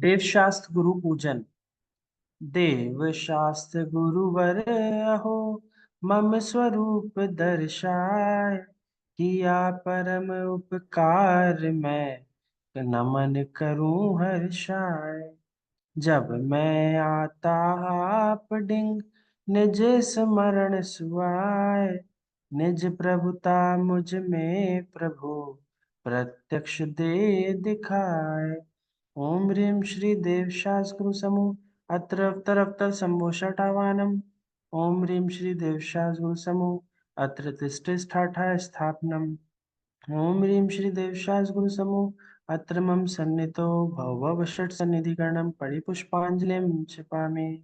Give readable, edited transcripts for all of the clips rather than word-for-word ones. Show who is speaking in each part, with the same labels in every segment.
Speaker 1: देव शास्त्र गुरु पूजन। देव शास्त्र गुरुवर अहो, मम स्वरूप दर्शाय। किया परम उपकार मैं नमन करूं हर्षाय। जब मैं आता आप डिंग, निज स्मरण सुआय। निज प्रभुता मुझ में प्रभु, प्रत्यक्ष दे दिखाए। ओम ह्रीं श्री देव शास्त्रु समूह अत्र अवतर अवतर संभोषटावानम। ओम ह्रीं श्री देव शास्त्रु समूह अत्र तिष्ठा स्थापनम। ओम ह्रीं श्री देव शास्त्रु समूह अत्र मम सन्नितो भव षट सन्निधिकरणम परिपुष्पांजलिं क्षिपामि।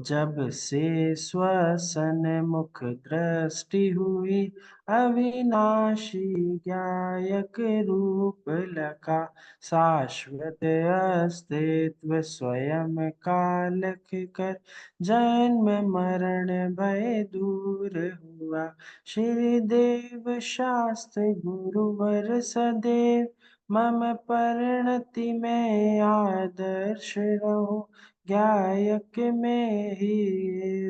Speaker 1: जब से श्वसन मुख दृष्टि हुई, अविनाशी गायक रूप लखा। शाश्वत अस्तित्व स्वयं कालख कर, जन्म मरण भय दूर हुआ। श्री देव शास्त्र गुरुवर सदैव, मम परिणति में आदर्श रहो। गायक में ही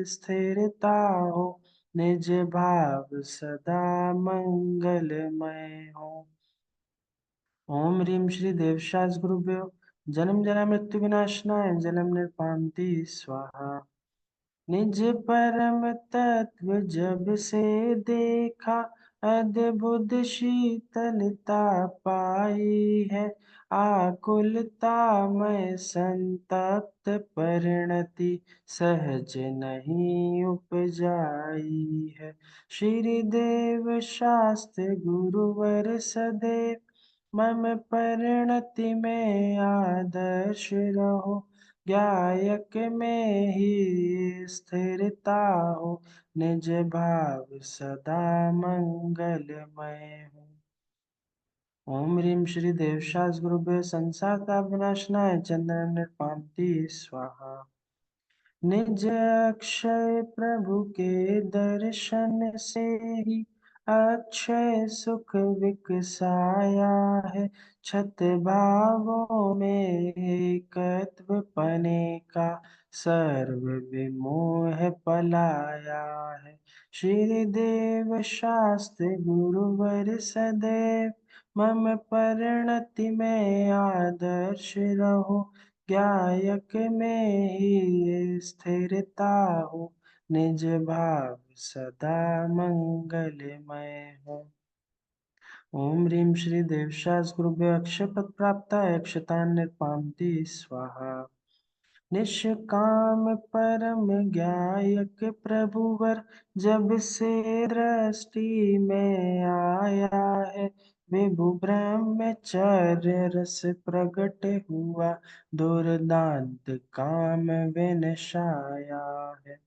Speaker 1: स्थिरता हो, निज भाव सदा मंगलमय हो। ओम ह्रीं श्री देवशास गुरुभ्यो जन्म जरा मृत्यु विनाशनाय जलम निर्पान्ति स्वाहा। निज परम तत्व जब से देखा, अद्भुत शीतलता पाई है। आकुलता में संतप्त परिणति, सहज नहीं उपजाई है। श्री देव शास्त्र गुरुवर सदैव, मम परिणति में आदर्श रहो। गायक में ही स्थिरता हो, निज भाव सदा मंगलमय हो। ओम ह्रीं श्री देवशास गुरुभ्यो संसार ताप विनाशनाय चंद्र निर्पान्ति स्वाहा। निज अक्षय प्रभु के दर्शन से ही, अक्षय सुख विकसाया है। छत भावों में एकत्व पने का, सर्व विमोह पलाया है। श्री देव शास्त्र गुरुवर सदैव, मम परिणति में आदर्श रहो। गायक में ही स्थिरता हो, निज भाव सदा मंगलमय हो। ओम ह्रीं श्री देवशास गुरुभ्यो अक्षयपद प्राप्ताय अक्षतान् निर्पान्ति स्वाहा। निष्काम परम गायक प्रभुवर, जब से दृष्टि में आया है। विभु ब्रह्मचर्य रस प्रगट हुआ, दुर्दांत काम विनशाया है।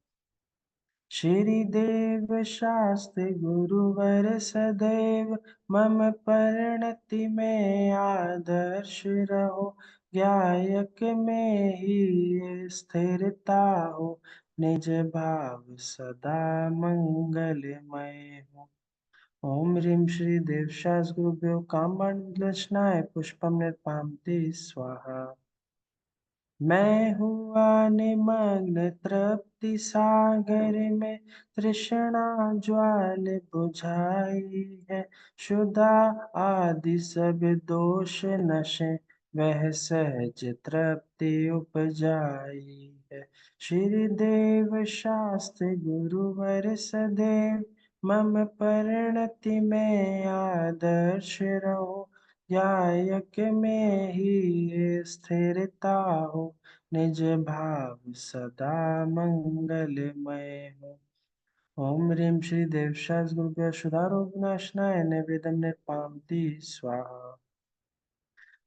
Speaker 1: श्री देव शास्त्र गुरुवर सदैव, मम परिणति में आदर्श रहो। गायक में ही स्थिरता हो, निज भाव सदा मंगलमय हो। ओम ह्रीं श्री देव शास्त्र गुरुभ्यो कामांडलशनाय पुष्पम निर्पान्ति स्वाहा। मैं हुआ निमग्न तृप्ति सागर में, तृष्णा ज्वाल बुझाई है। क्षुधा आदि सब दोष नशे, वह सहज तृप्ति उपजाई है। श्री देव शास्त्र गुरुवर सदैव, मम परिणति में आदर्श रहो। गायक में ही स्थिरता हो, निज भाव सदा मंगलमय हो। ओम ह्रीं श्री देवशास गुरुभ्यो शुदारोग विनाशनाय नैवेदम निर्पान्ति स्वाहा।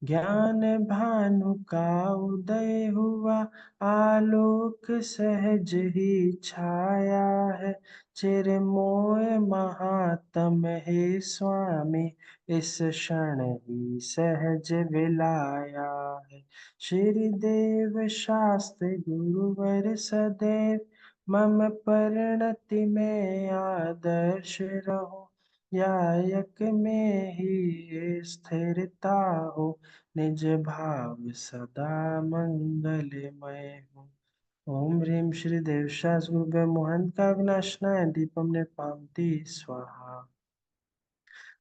Speaker 1: ज्ञान भानु का उदय हुआ, आलोक सहज ही छाया है। चिरमोय महात्म हे स्वामी, इस क्षण ही सहज विलाया है। श्री देव शास्त्र गुरुवर सदैव, मम परिणति में आदर्श रहो। यायक में ही स्थिरता हो, निज भाव सदा मंगलमय हो। ओम ह्रीं श्री देवशास गुरुभ्यो मोहन का विनाशनाय दीपम निर्पामति स्वाहा।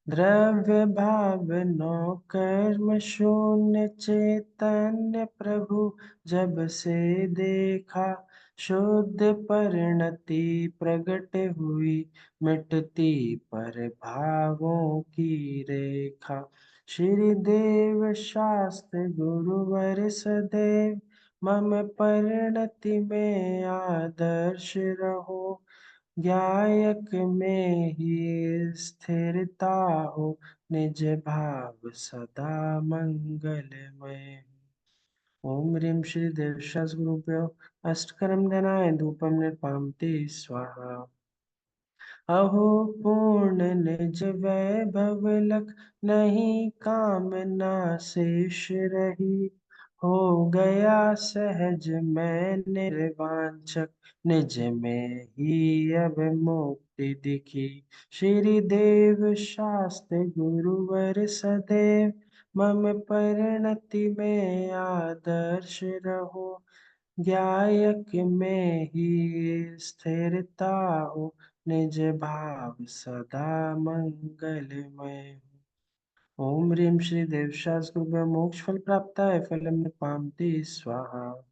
Speaker 1: द्रव्य भाव नो कर्म शून्य चैतन्य प्रभु, जब से देखा शुद्ध परिणति प्रगट हुई, मिटती पर भावों की रेखा। श्री देव शास्त्र गुरुवर सदैव, मम परिणति में आदर्श रहो। गायक में ही स्थिरता हो, निज भाव सदा मंगलमय। ओम ह्रीं श्री देवशास गुरुभ्यो अष्टकरम धनाय धूपम निर्पामते स्वाहा। अहो पूर्ण निज वैभव लख, नहीं कामना शेष रही। हो गया सहज मैं निर्वांछक, निज में ही अब मुक्ति दिखी। श्री देव शास्त्र गुरुवर सदैव, मम परिणति में आदर्श रहो। गायक में ही स्थिरता हो, निज भाव सदा मंगलमय हो। ओम ह्रीं श्री देवशास गुरुभ्यो मोक्ष फल प्राप्ताय फलम पामति स्वाहा।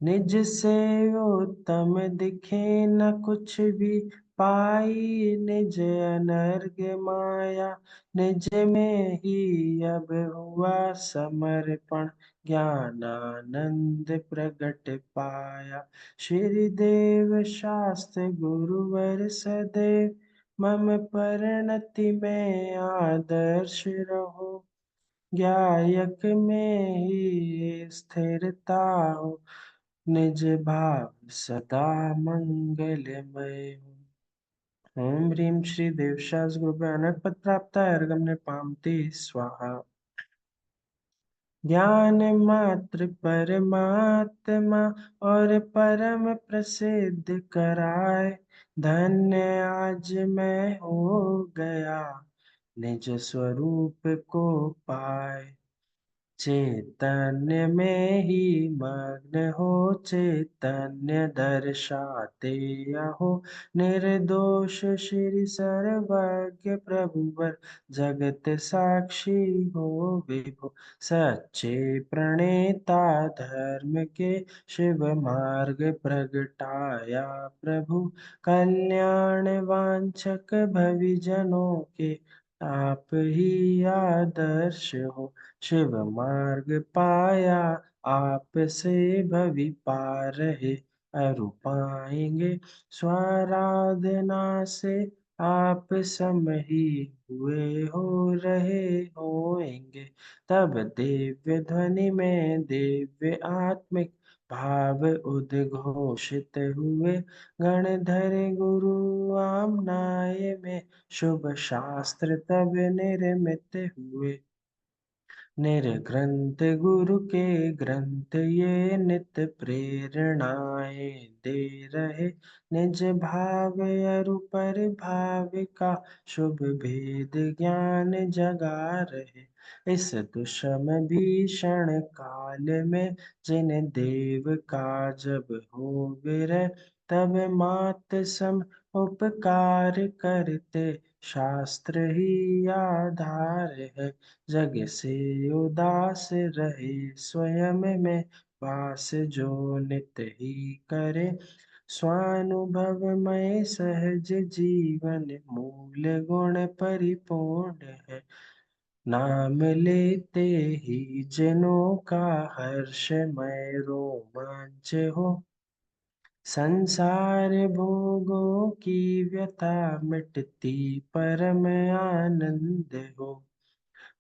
Speaker 1: निज से उत्तम दिखे न कुछ भी, पाई निज अनर्ग माया। निज में ही अब हुआ समर्पण, ज्ञानानंद प्रगट पाया। श्री देव शास्त्र गुरुवर सदैव, मम परिणति में आदर्श रहो। गायक में ही स्थिरता हो, निज भाव सदा मंगलमय हो। ओम ह्रीं श्री देवशास गुरुभ्यो अनक पद प्राप्ताय अर्घम निर्पामते स्वाहा। ज्ञान मात्र परमात्मा और परम प्रसिद्ध कराए, धन्य आज मैं हो गया निज स्वरूप को पाए। चैतन्य में ही मग्न हो, चैतन्य दर्शाते अहो। निर्दोष श्री सर्वज्ञ प्रभुवर, जगत साक्षी हो विभु। सच्चे प्रणेता धर्म के, शिव मार्ग प्रगटाया प्रभु। कल्याण वांछक भविजनों के, आप ही आदर्श हो। शिव मार्ग पाया आपसे, भवि पार रहे अरु पाएंगे। स्वाराधना से आप सम ही हुए हो रहे होएंगे। तब दिव्य ध्वनि में दिव्य आत्मिक भाव उद्घोषित हुए। गणधर गुरु आमनाय में, शुभ शास्त्र तब निर्मित हुए। निर्ग्रंथ गुरु के ग्रंथ ये, नित प्रेरणाएं दे रहे। निज भाव अरु पर भाव का, शुभ भेद ज्ञान जगा रहे। इस दुष्म भीषण काल में, जिन देव का जब हो विरह, तब मात सम उपकार करते, शास्त्र ही आधार है। जग से उदास रहे स्वयं में वास, जो नित ही करे स्वानुभवमय सहज जीवन। मूल गुण परिपूर्ण है, नाम लेते ही जनों का हर्षमय रोमांच हो। संसार भोगों की व्यथा मिटती, परम आनंद हो।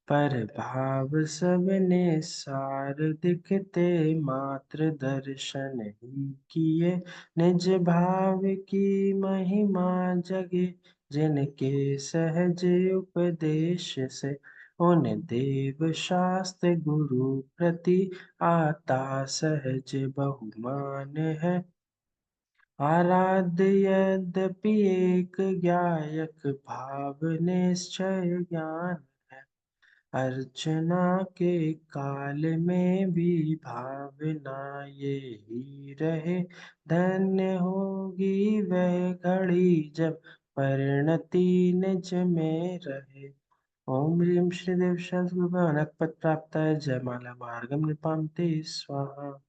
Speaker 1: पर भाव सब निसार दिखते, मात्र दर्शन ही किए। निज भाव की महिमा जगे, जिनके सहज उपदेश से। उन देव शास्त्र गुरु प्रति, आता सहज बहुमान है। आराध्य यद्यपि एक गायक, भाव निश्चय ज्ञान है। अर्चना के काल में भी भावना ये ही रहे। धन्य होगी वह घड़ी जब परिणति निज में रहे। ओम ह्रीं श्रीदेव शांतिरूपाणक प्राप्त जयमाला मार्गम निपाते स्वाहा।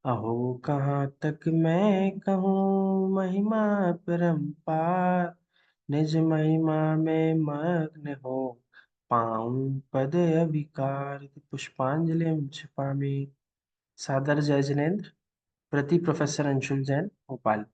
Speaker 1: अहो कहाँ तक मैं कहूँ महिमा परम्पार, निज महिमा में मग्न हो पाऊं पद अविकार। पुष्पांजलि क्षिपामि। सादर जय जिनेन्द्र। प्रति प्रोफेसर अंशुल जैन, भोपाल।